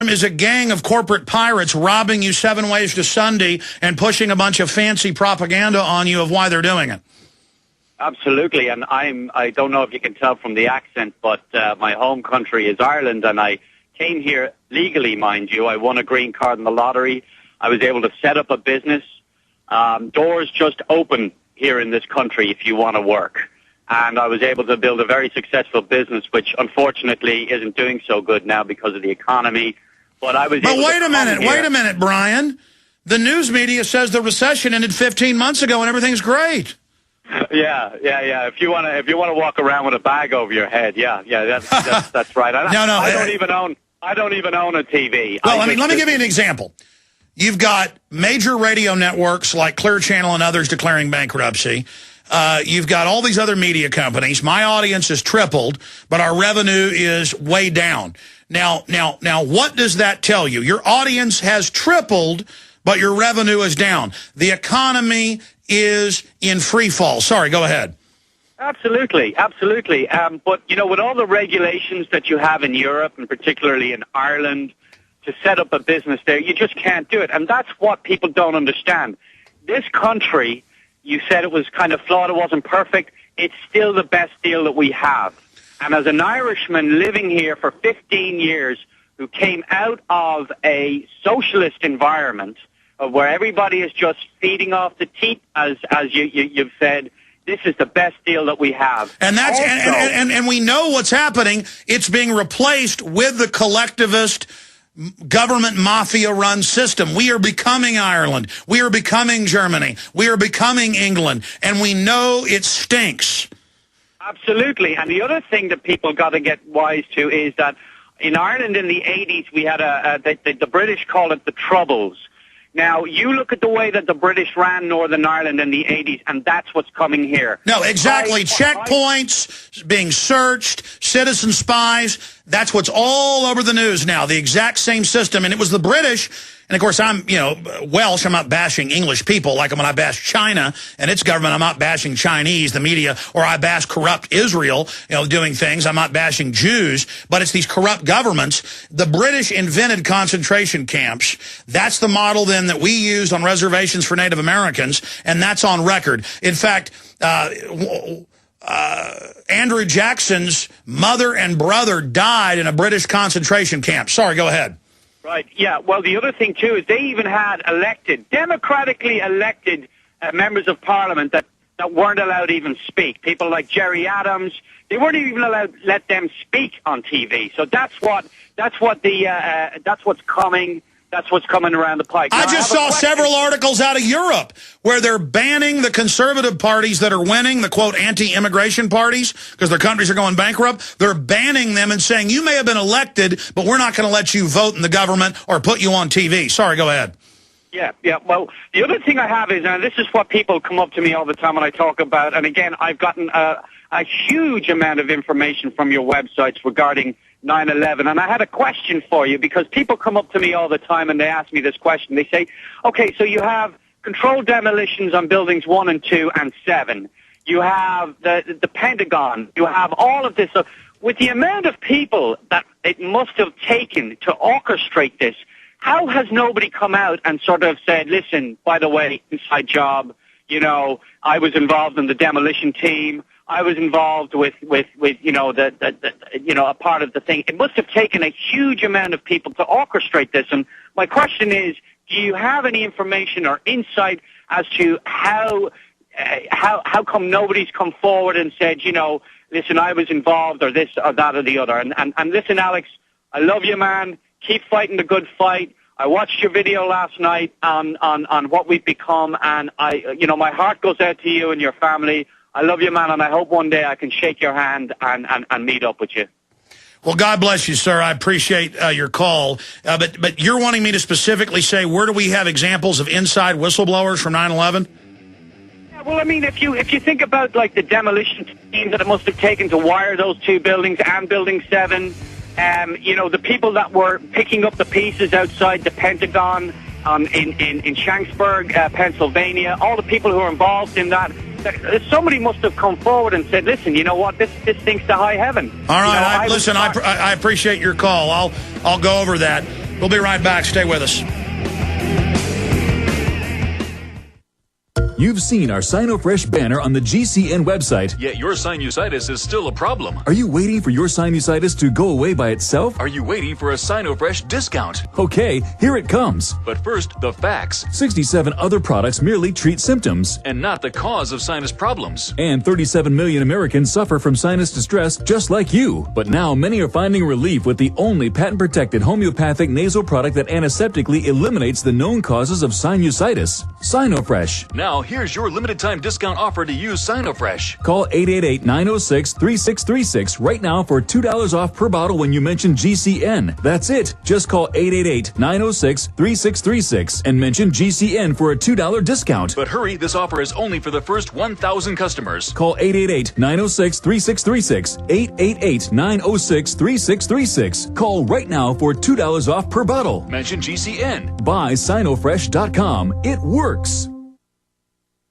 is a gang of corporate pirates robbing you 7 ways to Sunday and pushing a bunch of fancy propaganda on you of why they're doing it. Absolutely, and I don't know if you can tell from the accent, but my home country is Ireland, and I came here legally, mind you. I won a green card in the lottery. I was able to set up a business. Doors just open here in this country if you want to work. And I was able to build a very successful business, which unfortunately isn't doing so good now because of the economy. But I was able wait a minute, Brian. The news media says the recession ended 15 months ago and everything's great. Yeah. If you want to walk around with a bag over your head, that's right. I don't even own a TV. Well, let me give you an example. You've got major radio networks like Clear Channel and others declaring bankruptcy. You've got all these other media companies. My audience has tripled, but our revenue is way down. Now, what does that tell you? Your audience has tripled, but your revenue is down. The economy is in free fall. Sorry, go ahead. Absolutely. But, you know, with all the regulations that you have in Europe, and particularly in Ireland, to set up a business there, you just can't do it. And that's what people don't understand. This country, you said it was kind of flawed, it wasn't perfect. It's still the best deal that we have. And as an Irishman living here for 15 years who came out of a socialist environment where everybody is just feeding off the teat, as you've said, this is the best deal that we have. And that's and we know what's happening. It's being replaced with the collectivist government mafia-run system. We are becoming Ireland. We are becoming Germany. We are becoming England. And we know it stinks. Absolutely. And the other thing that people got to get wise to is that in Ireland in the 80s, we had the British call it the Troubles. Now, you look at the way that the British ran Northern Ireland in the 80s, and that's what's coming here. No, exactly. Checkpoints, being searched, citizen spies. That's what's all over the news now, the exact same system. And it was the British. And, of course, I'm, Welsh. I'm not bashing English people like when I bash China and its government. I'm not bashing Chinese, the media, or I bash corrupt Israel, doing things. I'm not bashing Jews, but it's these corrupt governments. The British invented concentration camps. That's the model, then, that we used on reservations for Native Americans, and that's on record. In fact, Andrew Jackson's mother and brother died in a British concentration camp. Sorry, go ahead. Right, yeah. Well, the other thing, too, is they even had democratically elected members of Parliament that weren't allowed to even speak. People like Jerry Adams, they weren't even allowed to let them speak on TV. So that's what's coming. That's what's coming around the pike. Now, I just saw several articles out of Europe where they're banning the conservative parties that are winning, the, quote, anti-immigration parties, because their countries are going bankrupt. They're banning them and saying, you may have been elected, but we're not going to let you vote in the government or put you on TV. Sorry, go ahead. Yeah. Well, the other thing I have is, and this is what people come up to me all the time when I talk about, and again, I've gotten a huge amount of information from your websites regarding 9/11, and I had a question for you because people come up to me all the time and they ask me this question. They say, okay, so you have controlled demolitions on buildings 1 and 2 and 7. You have the Pentagon. You have all of this. So with the amount of people that it must have taken to orchestrate this, how has nobody come out and sort of said, listen, by the way, inside job, I was involved in the demolition team. I was involved with a part of the thing. It must have taken a huge amount of people to orchestrate this. And my question is, do you have any information or insight as to how come nobody's come forward and said, listen, I was involved or this or that or the other? And listen, Alex, I love you, man. Keep fighting the good fight. I watched your video last night on what we've become, and my heart goes out to you and your family. I love you, man, and I hope one day I can shake your hand and meet up with you. Well, God bless you, sir. I appreciate your call. But you're wanting me to specifically say, where do we have examples of inside whistleblowers from 9/11? Yeah, well, I mean, if you think about, like, the demolition team that it must have taken to wire those 2 buildings and Building 7, the people that were picking up the pieces outside the Pentagon in Shanksburg, Pennsylvania, all the people who are involved in that, somebody must have come forward and said, listen, you know what, this stinks to high heaven. All right, listen, I appreciate your call. I'll go over that. We'll be right back. Stay with us. You've seen our SinoFresh banner on the GCN website. Yet your sinusitis is still a problem. Are you waiting for your sinusitis to go away by itself? Are you waiting for a SinoFresh discount? Okay, here it comes. But first, the facts. 67 other products merely treat symptoms. And not the cause of sinus problems. And 37 million Americans suffer from sinus distress just like you. But now many are finding relief with the only patent-protected homeopathic nasal product that antiseptically eliminates the known causes of sinusitis. SinoFresh. Now, here's your limited time discount offer to use SinoFresh. Call 888-906-3636 right now for $2 off per bottle when you mention GCN. That's it. Just call 888-906-3636 and mention GCN for a $2 discount. But hurry, this offer is only for the first 1,000 customers. Call 888-906-3636. 888-906-3636. Call right now for $2 off per bottle. Mention GCN. Buy SinoFresh.com. It works.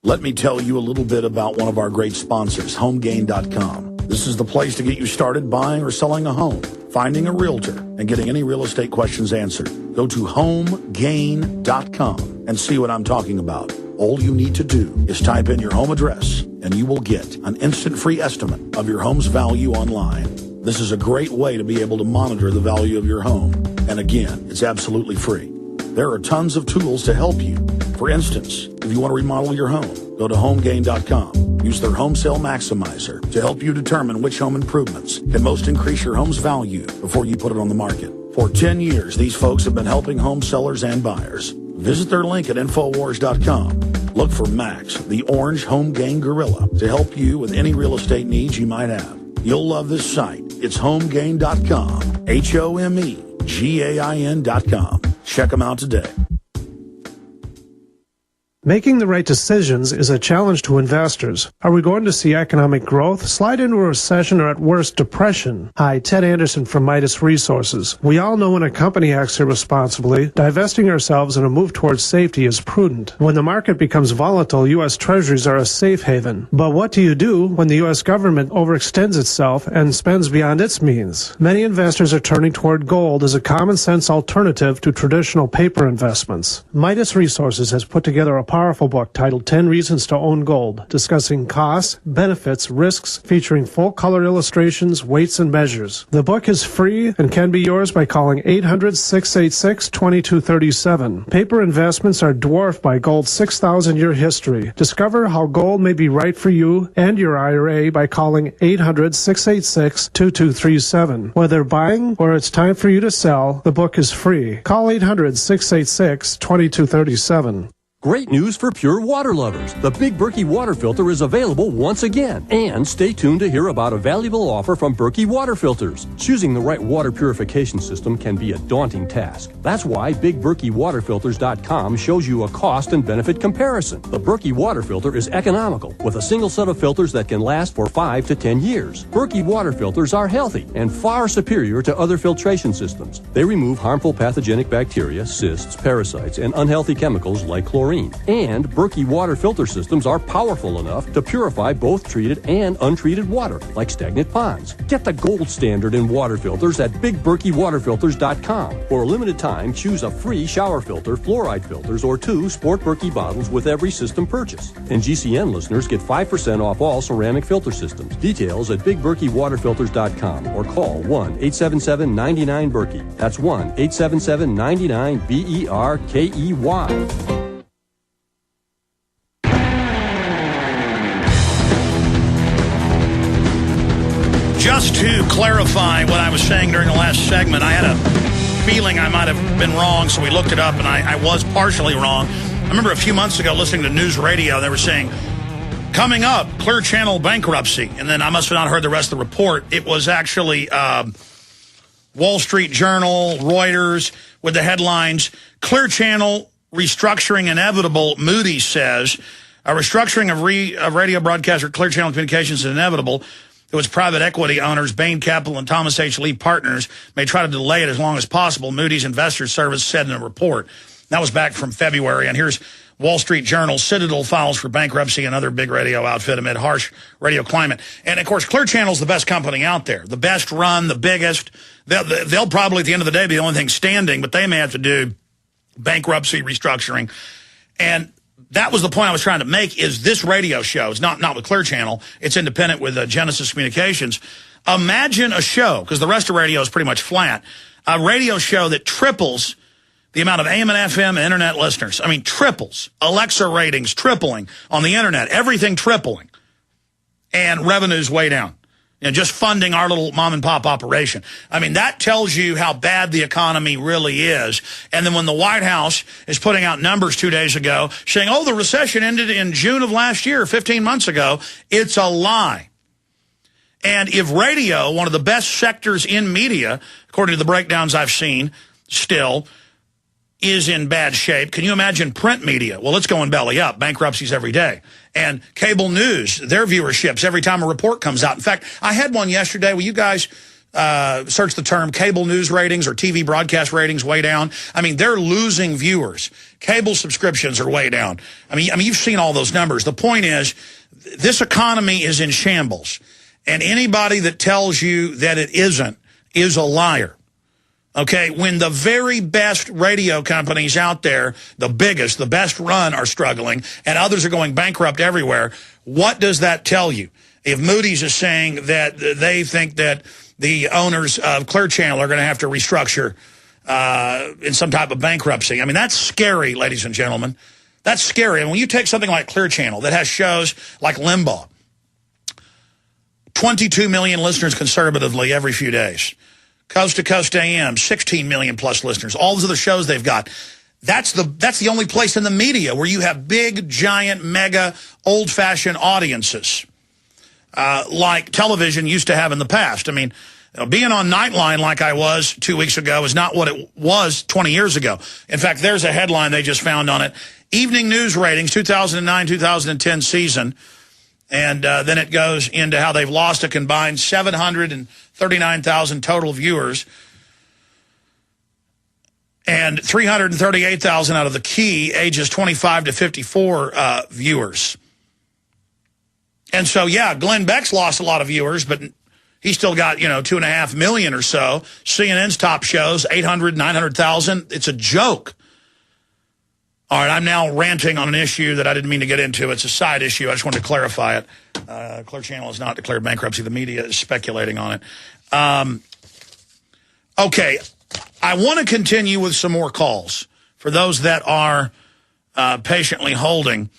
Let me tell you a little bit about one of our great sponsors, HomeGain.com. This is the place to get you started buying or selling a home, finding a realtor, and getting any real estate questions answered. Go to HomeGain.com and see what I'm talking about. All you need to do is type in your home address, and you will get an instant free estimate of your home's value online. This is a great way to be able to monitor the value of your home. And again, it's absolutely free. There are tons of tools to help you. For instance, if you want to remodel your home, go to HomeGain.com. Use their Home Sale Maximizer to help you determine which home improvements can most increase your home's value before you put it on the market. For 10 years, these folks have been helping home sellers and buyers. Visit their link at Infowars.com. Look for Max, the orange Home Gain Gorilla, to help you with any real estate needs you might have. You'll love this site. It's HomeGain.com. HomeGain.com. Check them out today. Making the right decisions is a challenge to investors. Are we going to see economic growth, slide into a recession, or at worst, depression? Hi, Ted Anderson from Midas Resources. We all know when a company acts irresponsibly, divesting ourselves in a move towards safety is prudent. When the market becomes volatile, U.S. Treasuries are a safe haven. But what do you do when the U.S. government overextends itself and spends beyond its means? Many investors are turning toward gold as a common-sense alternative to traditional paper investments. Midas Resources has put together a powerful book titled 10 Reasons to Own Gold, discussing costs, benefits, risks, featuring full-color illustrations, weights, and measures. The book is free and can be yours by calling 800-686-2237. Paper investments are dwarfed by gold's 6,000-year history. Discover how gold may be right for you and your IRA by calling 800-686-2237. Whether buying or it's time for you to sell, the book is free. Call 800-686-2237. Great news for pure water lovers. The Big Berkey water filter is available once again. And stay tuned to hear about a valuable offer from Berkey Water Filters. Choosing the right water purification system can be a daunting task. That's why BigBerkeyWaterFilters.com shows you a cost and benefit comparison. The Berkey water filter is economical with a single set of filters that can last for 5 to 10 years. Berkey water filters are healthy and far superior to other filtration systems. They remove harmful pathogenic bacteria, cysts, parasites, and unhealthy chemicals like chlorine. And Berkey water filter systems are powerful enough to purify both treated and untreated water, like stagnant ponds. Get the gold standard in water filters at BigBerkeyWaterFilters.com. For a limited time, choose a free shower filter, fluoride filters, or 2 Sport Berkey bottles with every system purchase. And GCN listeners get 5% off all ceramic filter systems. Details at BigBerkeyWaterFilters.com or call 1-877-99-BERKEY. That's 1-877-99-BERKEY. Just to clarify what I was saying during the last segment, I had a feeling I might have been wrong, so we looked it up, and I was partially wrong. I remember a few months ago listening to news radio, they were saying, coming up, Clear Channel bankruptcy. And then I must have not heard the rest of the report. It was actually Wall Street Journal, Reuters, with the headlines, Clear Channel restructuring inevitable, Moody's says. A restructuring of radio broadcaster Clear Channel Communications is inevitable. It was private equity owners, Bain Capital and Thomas H. Lee Partners, may try to delay it as long as possible, Moody's Investors Service said in a report. That was back from February. And here's Wall Street Journal, Citadel files for bankruptcy, another big radio outfit amid harsh radio climate. And, of course, Clear Channel's the best company out there, the best run, the biggest. They'll probably, at the end of the day, be the only thing standing, but they may have to do bankruptcy, restructuring. And that was the point I was trying to make, is this radio show, it's not with Clear Channel, it's independent with Genesis Communications. Imagine a show, because the rest of radio is pretty much flat, a radio show that triples the amount of AM and FM and internet listeners. I mean, triples. Alexa ratings tripling on the internet. Everything tripling. And revenues way down. Just funding our little mom-and-pop operation. I mean, that tells you how bad the economy really is. And then when the White House is putting out numbers 2 days ago saying, oh, the recession ended in June of last year, 15 months ago, it's a lie. And if radio, one of the best sectors in media, according to the breakdowns I've seen still, is in bad shape, can you imagine print media? Well, it's going belly up. Bankruptcies every day. And cable news, their viewerships every time a report comes out. In fact, I had one yesterday. Will you guys search the term cable news ratings or TV broadcast ratings way down? I mean, they're losing viewers. Cable subscriptions are way down. I mean, you've seen all those numbers. The point is, this economy is in shambles. And anybody that tells you that it isn't is a liar. Okay, when the very best radio companies out there, the biggest, the best run, are struggling and others are going bankrupt everywhere, what does that tell you? If Moody's is saying that they think that the owners of Clear Channel are going to have to restructure in some type of bankruptcy, I mean, that's scary, ladies and gentlemen. That's scary. And when you take something like Clear Channel that has shows like Limbaugh, 22 million listeners conservatively every few days. Coast to Coast AM, 16 million plus listeners. All those other shows they've got. That's the only place in the media where you have big, giant, mega, old-fashioned audiences like television used to have in the past. I mean, being on Nightline like I was 2 weeks ago is not what it was 20 years ago. In fact, there's a headline they just found on it. Evening news ratings, 2009-2010 season. And then it goes into how they've lost a combined 739,000 total viewers and 338,000 out of the key ages 25 to 54 viewers. And so, yeah, Glenn Beck's lost a lot of viewers, but he's still got, 2.5 million or so. CNN's top shows, 800, 900,000. It's a joke. All right, I'm now ranting on an issue that I didn't mean to get into. It's a side issue. I just wanted to clarify it. Clear Channel has not declared bankruptcy. The media is speculating on it. Okay, I want to continue with some more calls. For those that are patiently holding,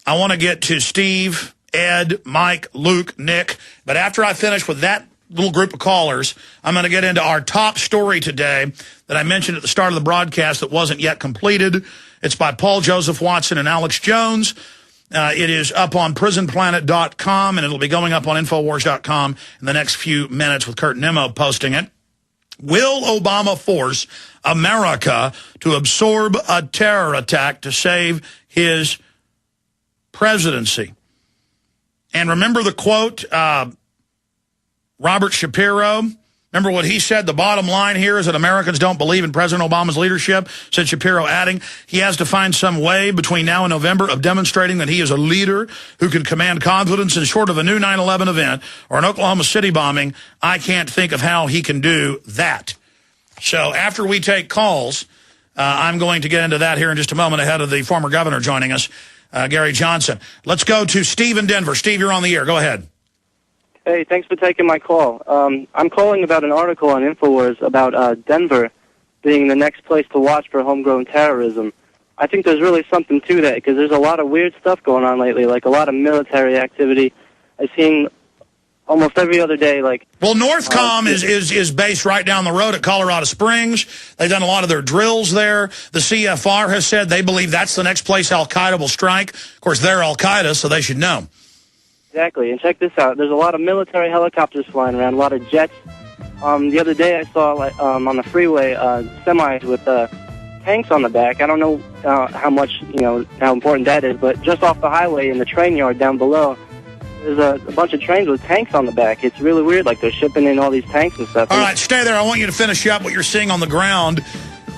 I want to get to Steve, Ed, Mike, Luke, Nick. But after I finish with that little group of callers, I'm going to get into our top story today that I mentioned at the start of the broadcast that wasn't yet completed. It's by Paul Joseph Watson and Alex Jones. It is up on prisonplanet.com, and it'll be going up on Infowars.com in the next few minutes with Kurt Nimmo posting it. Will Obama force America to absorb a terror attack to save his presidency? And remember the quote, Robert Shapiro, remember what he said? The bottom line here is that Americans don't believe in President Obama's leadership, said Shapiro, adding, he has to find some way between now and November of demonstrating that he is a leader who can command confidence, and short of a new 9/11 event or an Oklahoma City bombing, I can't think of how he can do that. So after we take calls, I'm going to get into that here in just a moment ahead of the former governor joining us, Gary Johnson. Let's go to Steve in Denver. Steve, you're on the air. Go ahead. Hey, thanks for taking my call. I'm calling about an article on Infowars about Denver being the next place to watch for homegrown terrorism. I think there's really something to that because there's a lot of weird stuff going on lately, like a lot of military activity. I've seen almost every other day, like... Well, Northcom is based right down the road at Colorado Springs. They've done a lot of their drills there. The CFR has said they believe that's the next place Al-Qaeda will strike. Of course, they're Al-Qaeda, so they should know. Exactly, and check this out. There's a lot of military helicopters flying around, a lot of jets. The other day I saw on the freeway semis with tanks on the back. I don't know how much, how important that is, but just off the highway in the train yard down below, there's a bunch of trains with tanks on the back. It's really weird, like they're shipping in all these tanks and stuff. All right, stay there. I want you to finish up what you're seeing on the ground.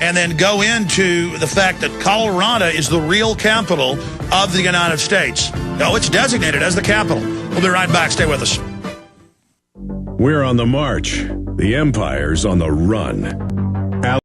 and then go into the fact that Colorado is the real capital of the United States. No, it's designated as the capital. We'll be right back. Stay with us. We're on the march. The empire's on the run.